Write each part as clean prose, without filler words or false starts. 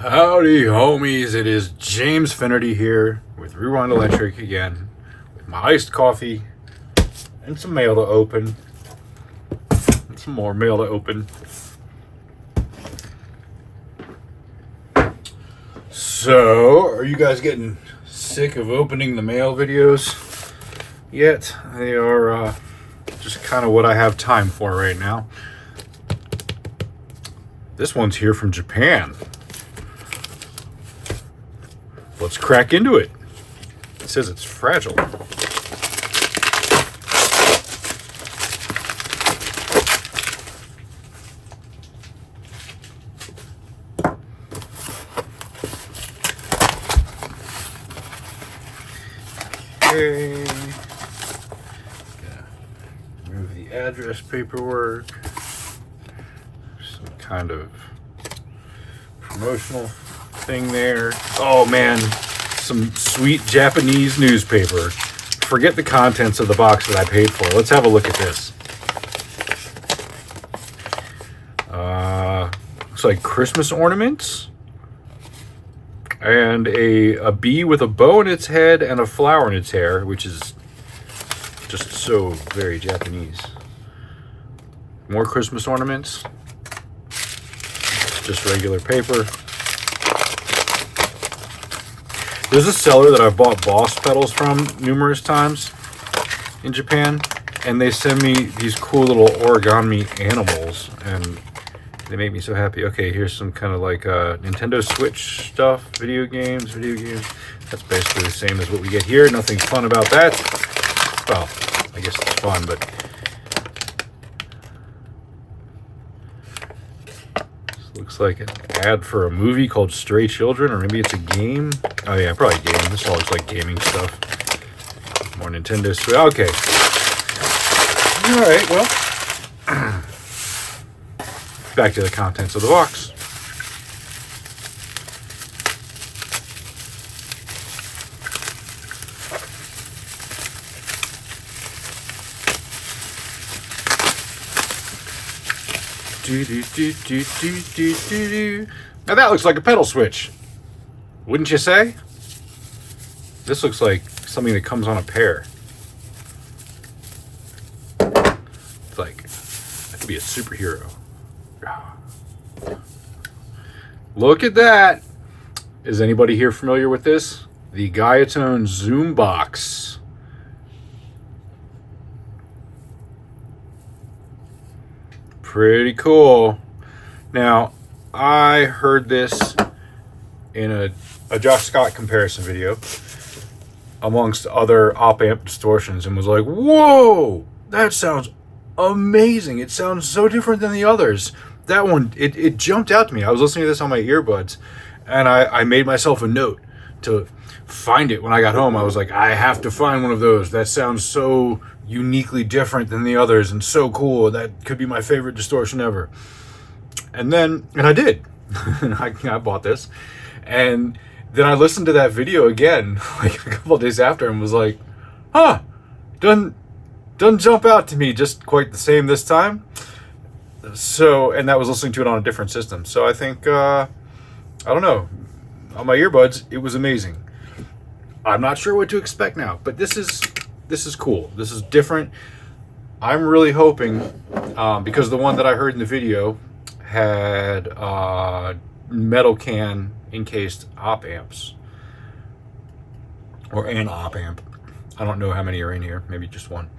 Howdy homies, it is James Finnerty here with Rewind Electric again with my iced coffee and some mail to open and some more mail to open. So, are you guys getting sick of opening the mail videos yet? They are just kind of what I have time for right now. This one's here from Japan. Let's crack into it. It says it's fragile. Okay. Remove the address paperwork. Some kind of promotional thing there. Oh man, some sweet Japanese newspaper. Forget the contents of the box that I paid for. Let's have a look at this. Looks like Christmas ornaments and a bee with a bow in its head and a flower in its hair, which is just so very Japanese. More Christmas ornaments. Just regular paper. There's a seller that I've bought Boss pedals from numerous times in Japan, and they send me these cool little origami animals, and they make me so happy. Okay, here's some kind of like Nintendo Switch stuff, video games. That's basically the same as what we get here. Nothing fun about that. Well, I guess it's fun, but looks like an ad for a movie called Stray Children, or maybe it's a game. Oh yeah, probably a game. This all looks like gaming stuff. More Nintendo Switch. Okay. Alright, well. Back to the contents of the box. Now that looks like a pedal switch, wouldn't you say? This looks like something that comes on a pair. It's like, that could be a superhero. Look at that. Is anybody here familiar with this? The Guyatone Zoom Box. Pretty cool. Now, I heard this in a Josh Scott comparison video amongst other op-amp distortions and was like, whoa, that sounds amazing. It sounds so different than the others. That one, it jumped out to me. I was listening to this on my earbuds, and I made myself a note to find it when I got home. I was like, I have to find one of those. That sounds so uniquely different than the others and so cool. That could be my favorite distortion ever. And I did. I bought this, and then I listened to that video again like a couple of days after and was like, huh, doesn't jump out to me just quite the same this time. So, and that was listening to it on a different system. So I think I don't know, on my earbuds it was amazing. I'm not sure what to expect now, but this is cool. This is different. I'm really hoping, because the one that I heard in the video had metal can encased op amps, or an op amp. I don't know how many are in here, maybe just one.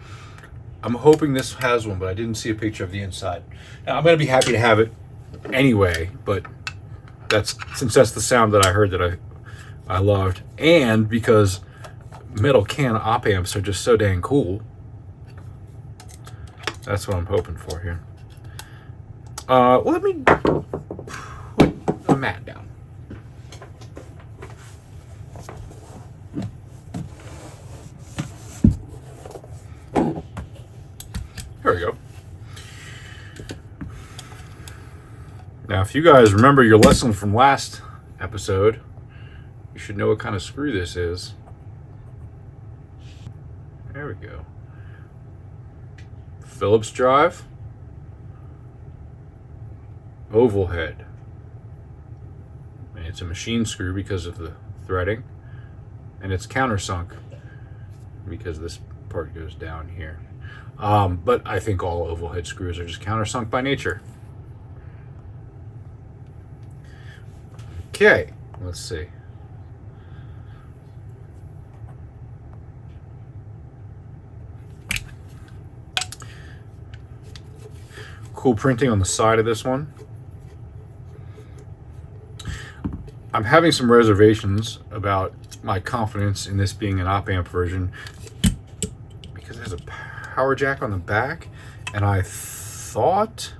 I'm hoping this has one, but I didn't see a picture of the inside. Now, I'm going to be happy to have it anyway, but since that's the sound that I heard that I loved, and because metal can op amps are just so dang cool. That's what I'm hoping for here. Well, let me put the mat down. There we go. Now, if you guys remember your lesson from last episode, you should know what kind of screw this is. There we go. Phillips drive. oval head. And It's a machine screw because of the threading, and it's countersunk because this part goes down here. But I think all oval head screws are just countersunk by nature. Okay, let's see. Cool printing on the side of this one. I'm having some reservations about my confidence in this being an op-amp version because it has a power jack on the back, and I thought,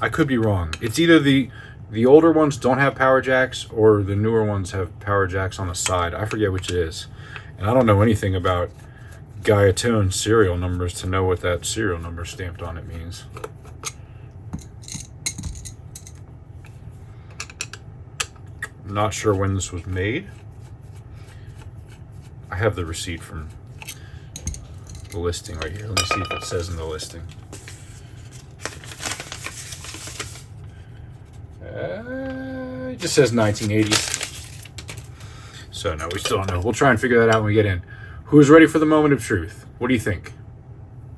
I could be wrong, it's either the older ones don't have power jacks or the newer ones have power jacks on the side. I forget which it is, and I don't know anything about Guyatone serial numbers to know what that serial number stamped on it means. Not sure when this was made. I have the receipt from the listing right here. Let me see if it says in the listing. It just says 1980s. So no, we still don't know. We'll try and figure that out when we get in. Who's ready for the moment of truth? What do you think?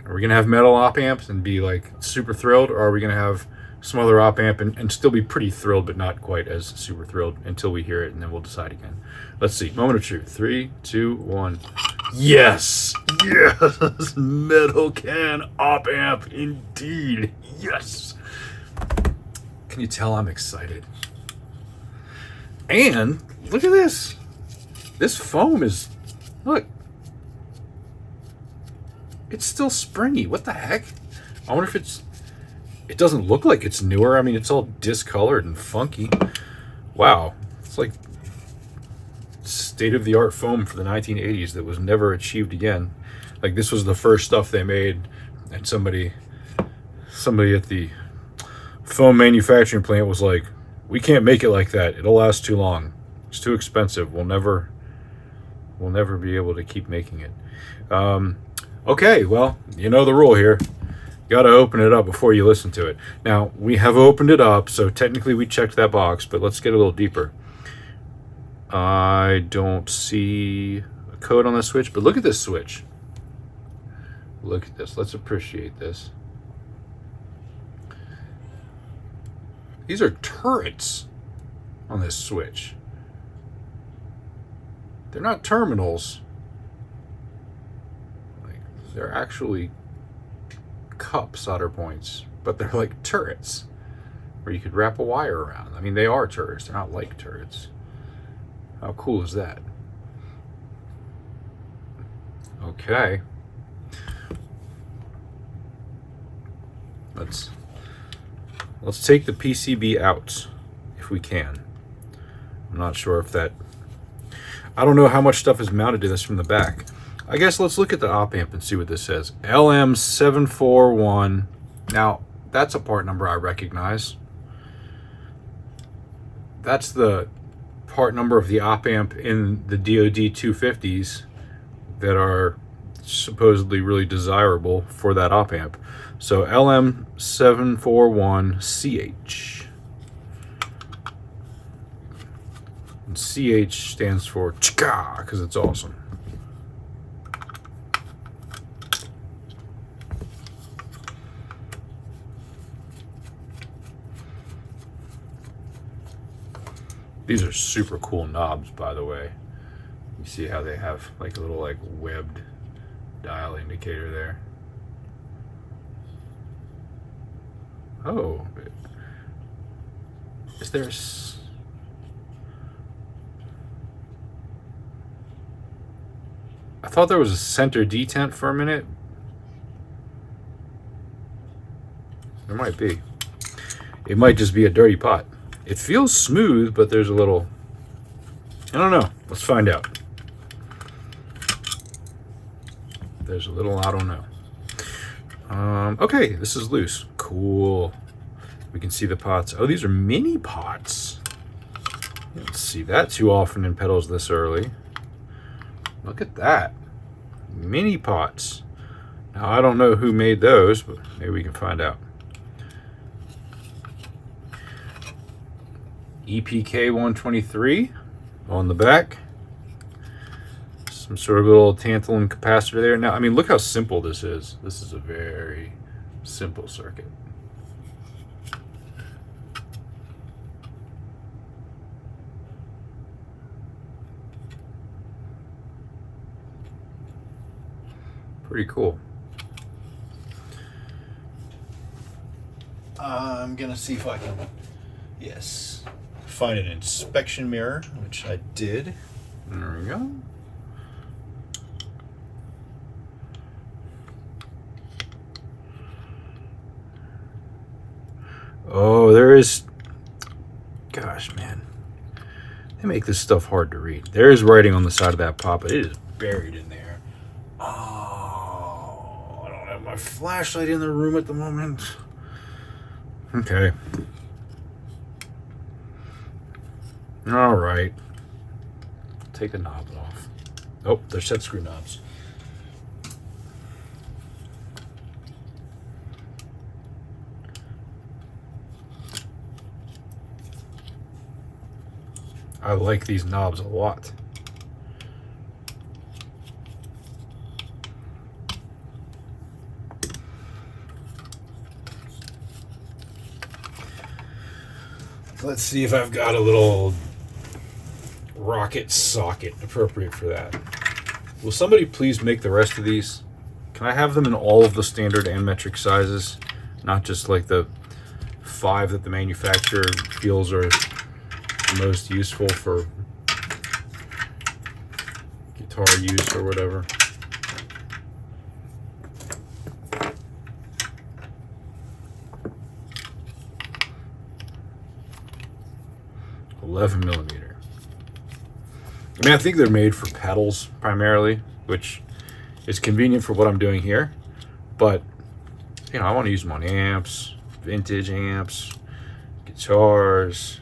Are we gonna have metal op amps and be like super thrilled, or are we gonna have some other op amp and still be pretty thrilled, but not quite as super thrilled until we hear it, and then we'll decide again. Let's see. Moment of truth. 3, 2, 1. Yes! Yes! Metal can op amp, indeed. Yes! Can you tell I'm excited? And look at this. This foam is, look. It's still springy. What the heck? I wonder if it's, it doesn't look like it's newer. I mean, it's all discolored and funky. Wow. It's like state-of-the-art foam for the 1980s that was never achieved again. Like, this was the first stuff they made, and somebody at the foam manufacturing plant was like, we can't make it like that. It'll last too long. It's too expensive. We'll never be able to keep making it. Okay, well, you know the rule here. You got to open it up before you listen to it. Now, we have opened it up, so technically we checked that box, but let's get a little deeper. I don't see a code on this switch, but look at this switch. Look at this. Let's appreciate this. These are turrets on this switch. They're not terminals. Like, they're actually cup solder points, but they're like turrets where you could wrap a wire around. I mean, they are turrets. They're not like turrets. How cool is that? Okay. Let's take the PCB out if we can. I'm not sure if that, I don't know how much stuff is mounted to this from the back. I guess let's look at the op amp and see what this says. LM741. Now, that's a part number I recognize. That's the part number of the op amp in the DoD 250s that are supposedly really desirable for that op amp. So LM741CH. And CH stands for chika, because it's awesome. These are super cool knobs, by the way. You see how they have like a little like webbed dial indicator there. Oh, is there I thought there was a center detent for a minute. There might be. It might just be a dirty pot. It feels smooth, but there's a little, I don't know. Let's find out. There's a little, I don't know. Okay, this is loose. Cool. We can see the pots. Oh, these are mini pots. You don't see that too often in pedals this early. Look at that. Mini pots. Now, I don't know who made those, but maybe we can find out. EPK 123 on the back. Some sort of little tantalum capacitor there. Now, I mean, look how simple this is. This is a very simple circuit. Pretty cool. I'm gonna see if I can, yes, find an inspection mirror, which I did. There we go. Oh, there is, gosh, man. They make this stuff hard to read. There is writing on the side of that pot, but it is buried in there. Oh, I don't have my flashlight in the room at the moment. Okay. All right. Take the knobs off. Oh, they're set screw knobs. I like these knobs a lot. Let's see if I've got a little rocket socket appropriate for that. Will somebody please make the rest of these? Can I have them in all of the standard and metric sizes? Not just like the 5 that the manufacturer feels are most useful for guitar use or whatever. $11mm. I mean, I think they're made for pedals primarily, which is convenient for what I'm doing here. But, you know, I want to use them on amps, vintage amps, guitars,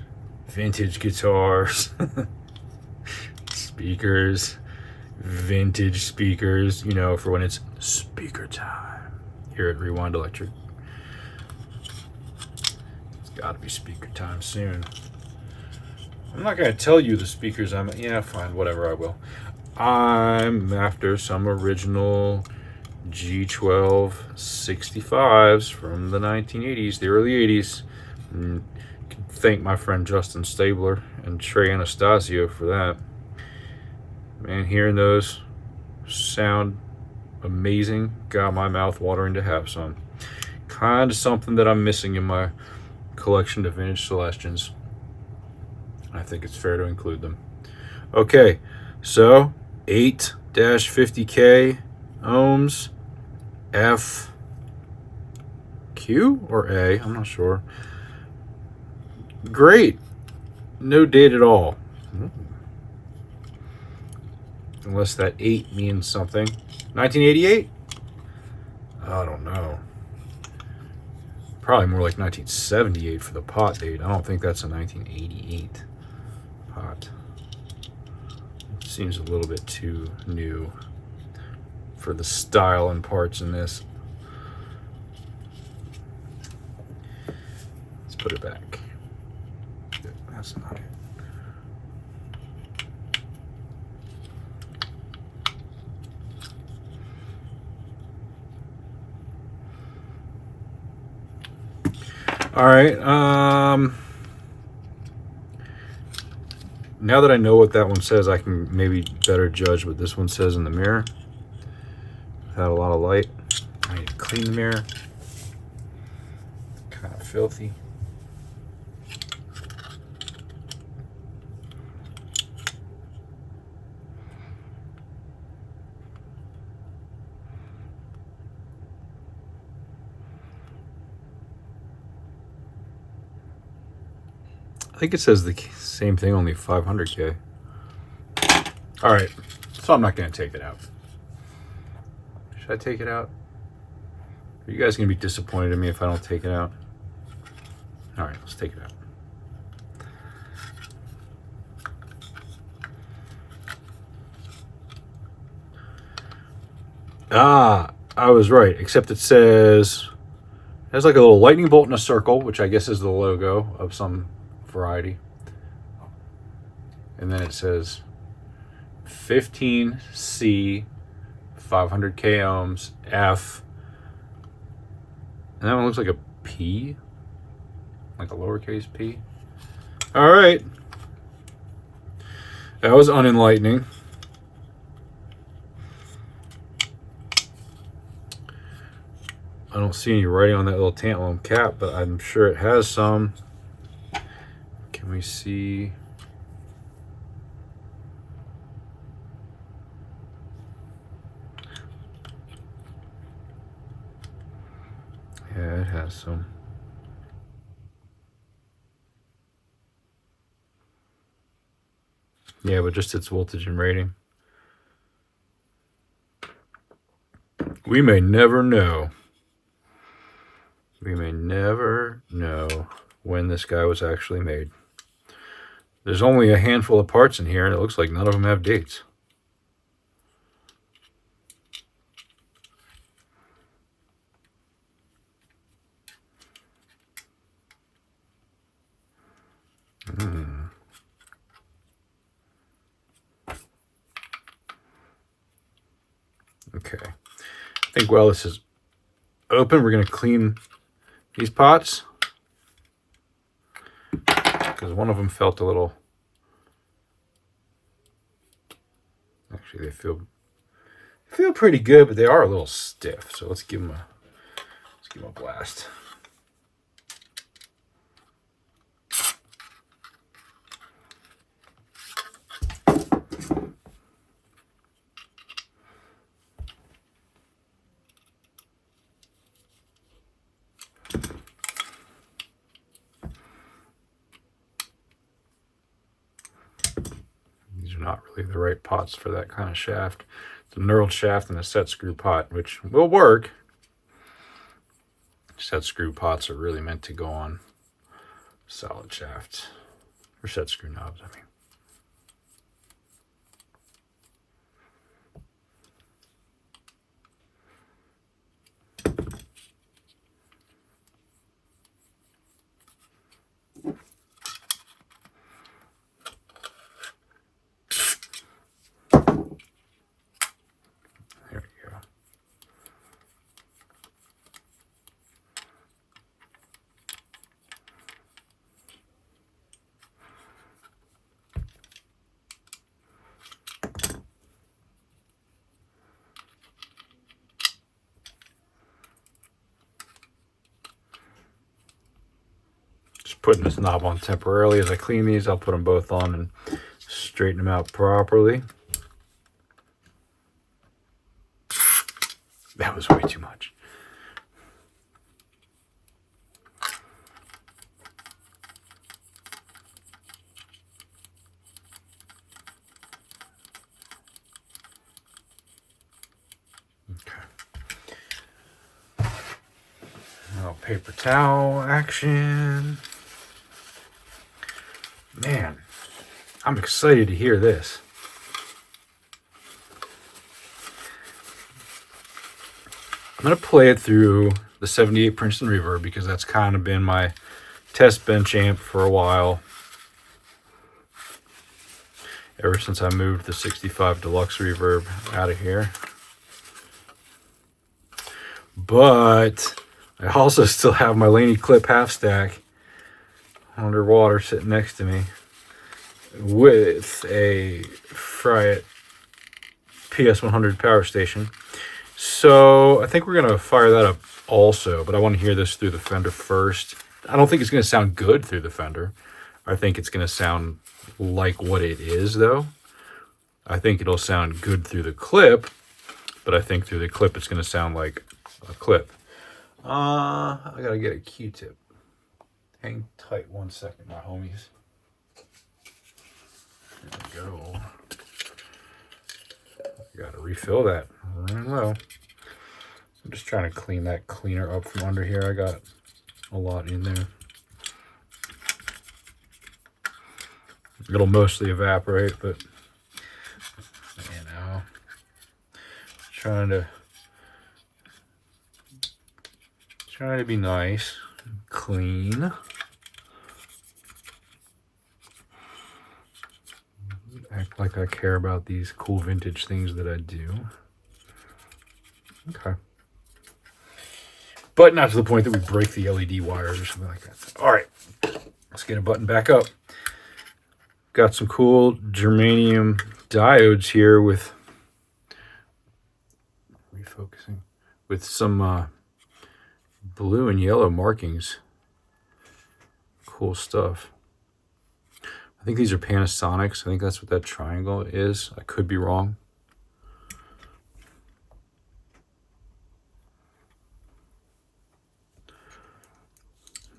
vintage guitars, speakers, vintage speakers, you know, for when it's speaker time here at Rewind Electric. It's got to be speaker time soon. I'm not going to tell you the speakers I'm... Yeah, fine, whatever, I will. I'm after some original G12 65s from the 1980s, the early 80s. And thank my friend Justin Stabler and Trey Anastasio for that. Man, hearing those sound amazing. Got my mouth watering to have some. Kind of something that I'm missing in my collection of vintage Celestians. I think it's fair to include them. Okay, so 8-50K ohms, F, Q or A, I'm not sure. Great, no date at all. Unless that 8 means something. 1988? I don't know. Probably more like 1978 for the pot date. I don't think that's a 1988 pot. It seems a little bit too new for the style and parts in this. Let's put it back. That's not it. All right, now that I know what that one says, I can maybe better judge what this one says in the mirror. Without a lot of light. I need to clean the mirror. Kind of filthy. I think it says the same thing, only 500K. All right, so I'm not going to take it out. Should I take it out? Are you guys going to be disappointed in me if I don't take it out? All right, let's take it out. Ah, I was right, except it says, it has like a little lightning bolt in a circle, which I guess is the logo of some variety. And then it says 15C, 500K ohms, F. And that one looks like a P, like a lowercase p. All right. That was unenlightening. I don't see any writing on that little tantalum cap, but I'm sure it has some. Can we see? Yeah, it has some. Yeah, but just its voltage and rating. We may never know. We may never know when this guy was actually made. There's only a handful of parts in here, and it looks like none of them have dates. Okay. I think while this is open, we're going to clean these pots, because one of them felt a little... Actually, they feel pretty good, but they are a little stiff. So let's give them a blast. These are not really the right pots for that kind of shaft. It's a knurled shaft and a set screw pot, which will work. Set screw pots are really meant to go on solid shafts, or set screw knobs, I mean. There we go. Just putting this knob on temporarily. As I clean these, I'll put them both on and straighten them out properly. That was way too much. Okay. Now paper towel action. Man, I'm excited to hear this. I'm going to play it through the 78 Princeton Reverb, because that's kind of been my test bench amp for a while. Ever since I moved the 65 Deluxe Reverb out of here. But I also still have my Laney Clip half stack underwater sitting next to me with a Fryet PS100 power station. So I think we're going to fire that up also, but I want to hear this through the Fender first. I don't think it's going to sound good through the Fender. I think it's going to sound like what it is, though. I think it'll sound good through the clip, but I think through the clip it's going to sound like a clip. I got to get a Q-tip. Hang tight 1 second, my homies. There we go. Got to refill that. Running low. I'm just trying to clean that cleaner up from under here. I got a lot in there. It'll mostly evaporate, but you know, trying to be nice, clean. like I care about these cool vintage things that I do. Okay. But not to the point that we break the LED wires or something like that. All right, let's get a button back up. Got some cool germanium diodes here with refocusing with some blue and yellow markings. Cool stuff. I think these are Panasonics. I think that's what that triangle is. I could be wrong.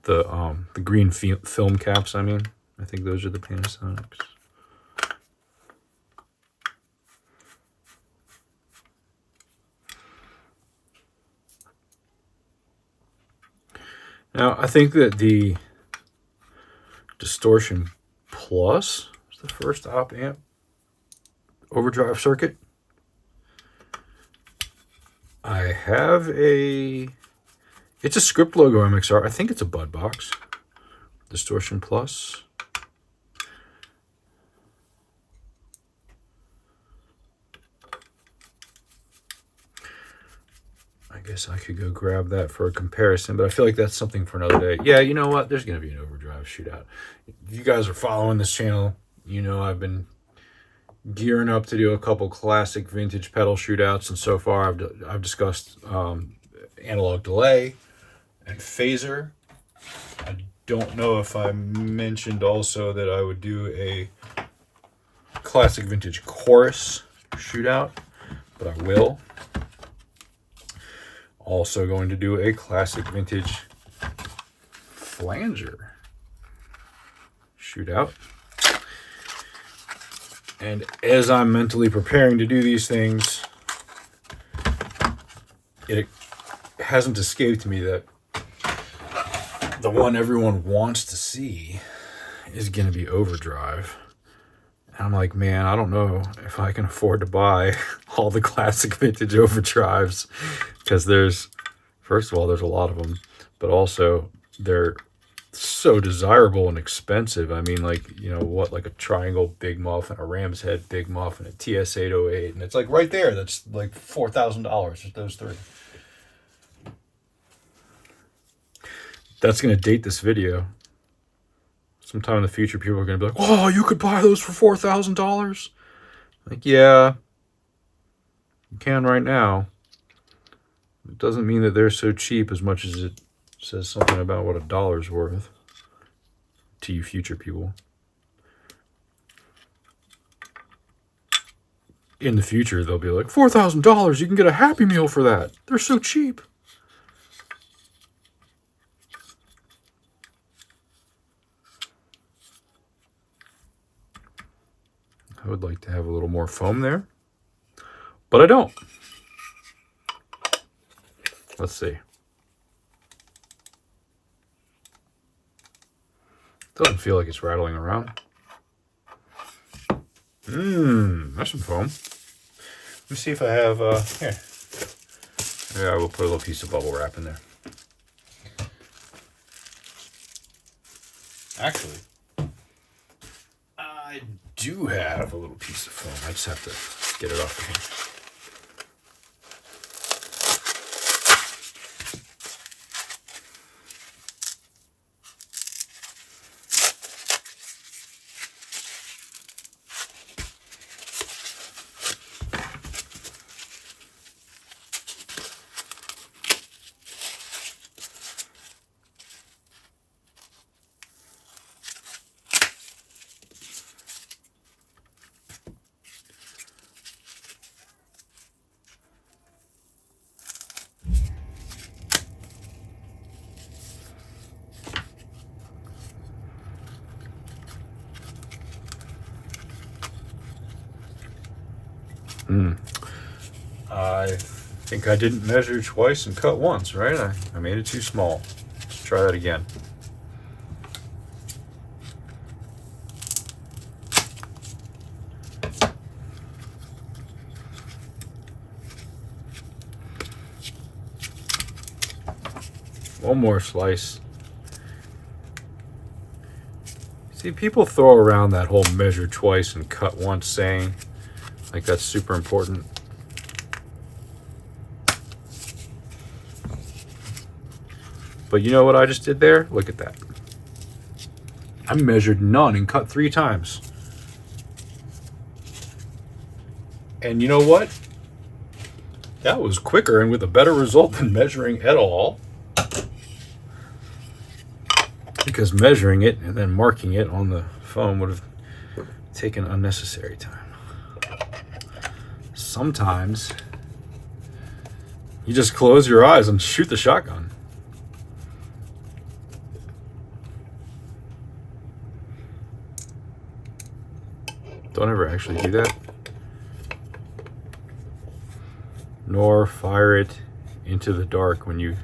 The green film caps, I mean. I think those are the Panasonics. Now, I think that the Distortion Plus is the first op amp overdrive circuit. I have it's a script logo MXR. I think it's a Bud Box. Distortion Plus. I guess I could go grab that for a comparison, but I feel like that's something for another day. Yeah, you know what? There's going to be an overdrive shootout. If you guys are following this channel, you know I've been gearing up to do a couple classic vintage pedal shootouts, and so far I've discussed analog delay and phaser. I don't know if I mentioned also that I would do a classic vintage chorus shootout, but I will. Also going to do a classic vintage flanger shootout. And as I'm mentally preparing to do these things, it hasn't escaped me that the one everyone wants to see is going to be overdrive. And I'm like, man, I don't know if I can afford to buy all the classic vintage overdrives, because first of all, there's a lot of them, but also they're so desirable and expensive. I mean, like, you know what, like a Triangle Big Muff and a Ram's Head Big Muff and a TS-808, and it's like right there, that's like $4,000, just those three. That's going to date this video. Sometime in the future, people are going to be like, oh, you could buy those for $4,000? Like, yeah, you can right now. It doesn't mean that they're so cheap as much as it says something about what $1's worth to you future people. In the future, they'll be like, $4,000, you can get a Happy Meal for that. They're so cheap. I would like to have a little more foam there, but I don't. Let's see. Doesn't feel like it's rattling around. That's some foam. Let me see if I have, here. Yeah, I will put a little piece of bubble wrap in there. Actually, I do have a little piece of foam. I just have to get it off the hand. I think I didn't measure twice and cut once, right? I made it too small. Let's try that again. One more slice. See, people throw around that whole measure twice and cut once saying, like that's super important. But you know what I just did there? Look at that. I measured none and cut 3 times. And you know what? That was quicker and with a better result than measuring at all. Because measuring it and then marking it on the phone would have taken unnecessary time. Sometimes you just close your eyes and shoot the shotgun. Don't ever actually do that. Nor fire it into the dark when you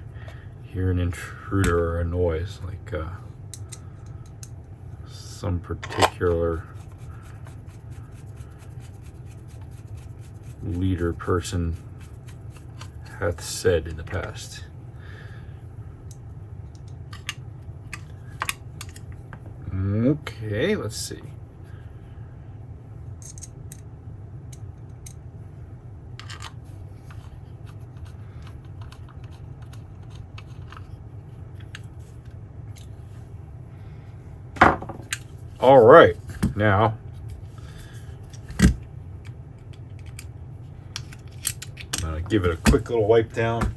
hear an intruder or a noise, like some particular leader person hath said in the past. Okay, let's see. All right, now I'm gonna give it a quick little wipe down.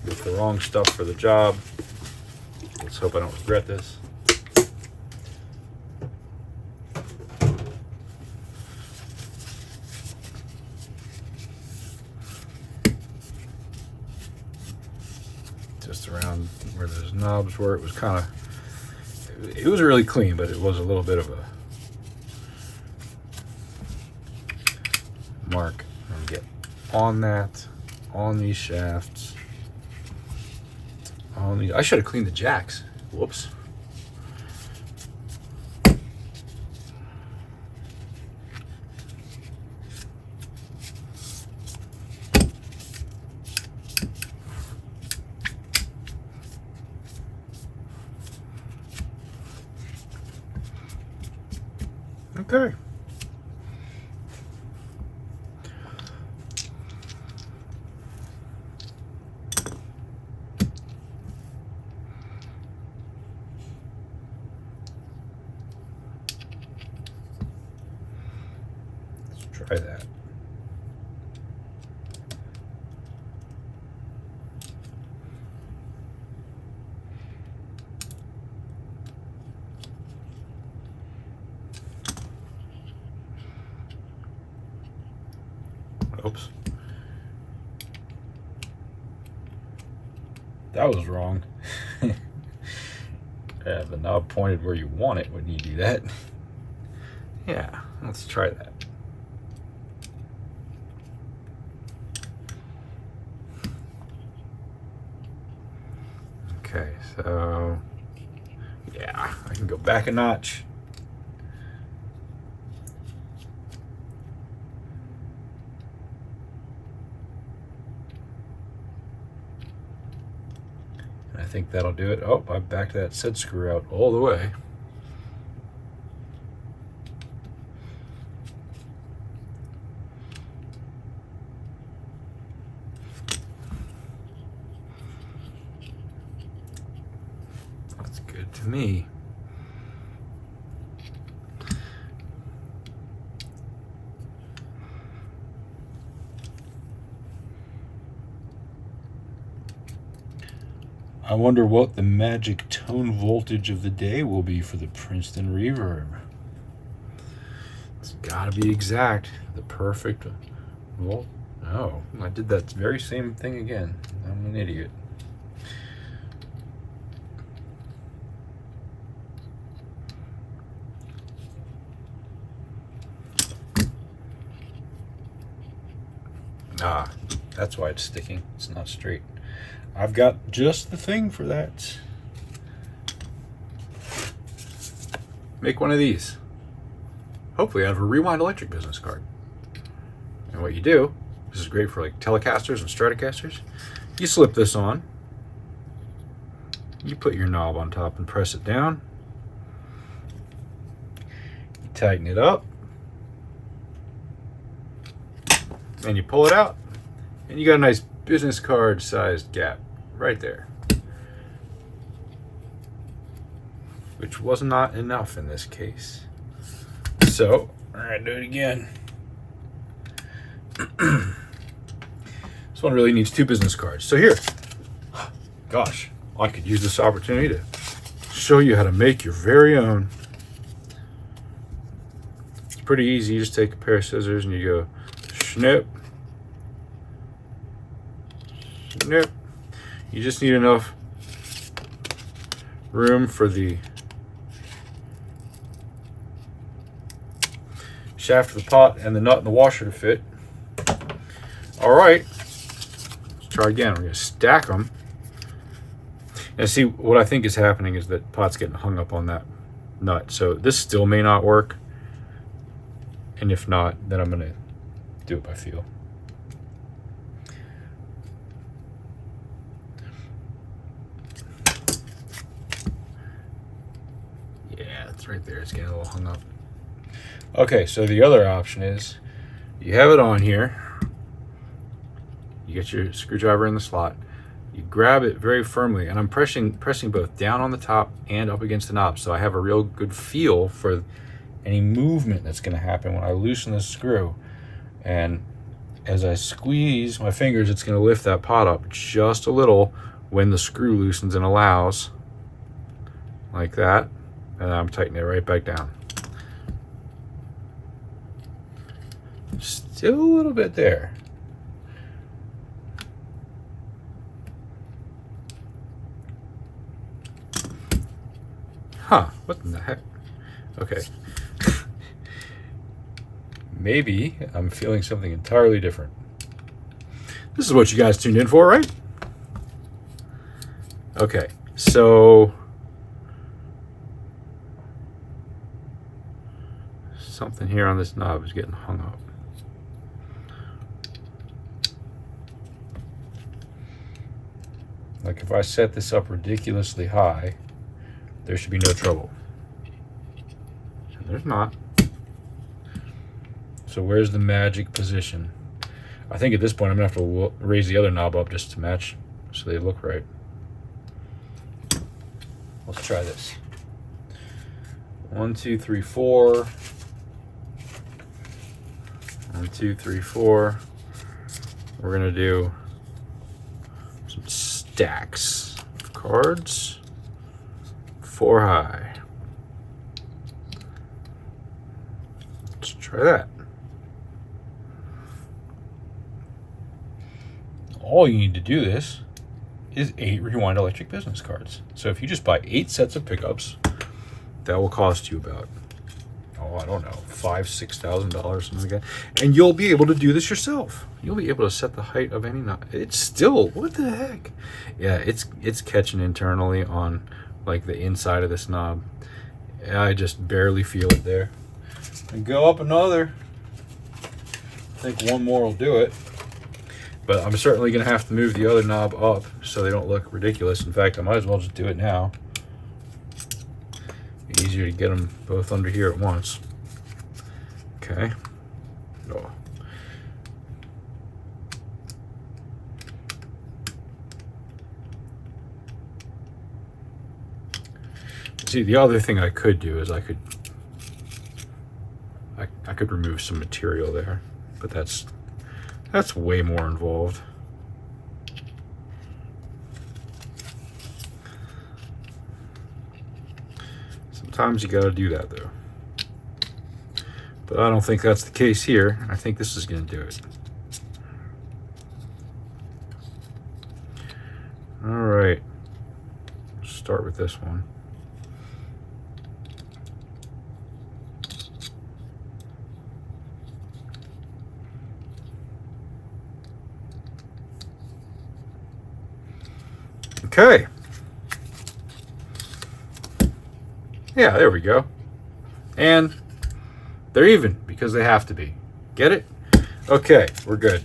With the wrong stuff for the job. Let's hope I don't regret this. Just around where those knobs were, it was kind of, it was really clean, but it was a little bit of a mark. And get on that, on these shafts, on these. I should have cleaned the jacks. Whoops. Okay. Let's try that. Oops. That was wrong. Have the knob pointed where you want it when you do that. Yeah, let's try that. Okay, so yeah, I can go back a notch. I think that'll do it. Oh, I backed that set screw out all the way. That's good to me. I wonder what the magic tone voltage of the day will be for the Princeton Reverb. It's gotta be exact, the perfect volt. Oh, I did that very same thing again. I'm an idiot. Ah, that's why it's sticking. It's not straight. I've got just the thing for that. Make one of these. Hopefully out of a Rewind Electric business card. And what you do, this is great for like Telecasters and Stratocasters. You slip this on, you put your knob on top and press it down. You tighten it up. And you pull it out. And you got a nice business card sized gap right there. Which was not enough in this case. So, all right, do it again. This one really needs 2 business cards. So here, gosh, I could use this opportunity to show you how to make your very own. It's pretty easy. You just take a pair of scissors and you go snip, snip. You just need enough room for the shaft of the pot and the nut and the washer to fit. All right, let's try again. We're going to stack them. And see, what I think is happening is that pot's getting hung up on that nut. So this still may not work. And if not, then I'm going to do it by feel. Yeah, it's right there. It's getting a little hung up. Okay, so the other option is you have it on here. You get your screwdriver in the slot. You grab it very firmly, and I'm pressing both down on the top and up against the knob, so I have a real good feel for any movement that's going to happen when I loosen the screw. And as I squeeze my fingers, it's going to lift that pot up just a little when the screw loosens and allows, like that. And I'm tightening it right back down. Still a little bit there. Huh, what in the heck? Okay. Maybe I'm feeling something entirely different. This is what you guys tuned in for, right? Okay, so something here on this knob is getting hung up. Like if I set this up ridiculously high, there should be no trouble. And there's not. So where's the magic position? I think at this point I'm gonna have to raise the other knob up just to match so they look right. Let's try this. 1, 2, 3, 4. 1, 2, 3, 4. We're gonna do some stacks of cards. 4 high. Let's try that. All you need to do this is 8 Rewind Electric business cards. So if you just buy 8 sets of pickups, that will cost you about, I don't know, $5,000–6,000, something like that. And you'll be able to do this yourself. You'll be able to set the height of any knob. It's still, what the heck? Yeah, it's catching internally on like the inside of this knob. I just barely feel it there. And go up another. I think one more will do it. But I'm certainly gonna have to move the other knob up so they don't look ridiculous. In fact, I might as well just do it now. Easier to get them both under here at once. Okay. Oh. See, the other thing I could do is I could remove some material there, but that's way more involved. Sometimes you gotta do that though. But I don't think that's the case here. I think this is gonna do it. All right, start with this one. Okay. Yeah, there we go. And they're even because they have to be. Get it? Okay, we're good.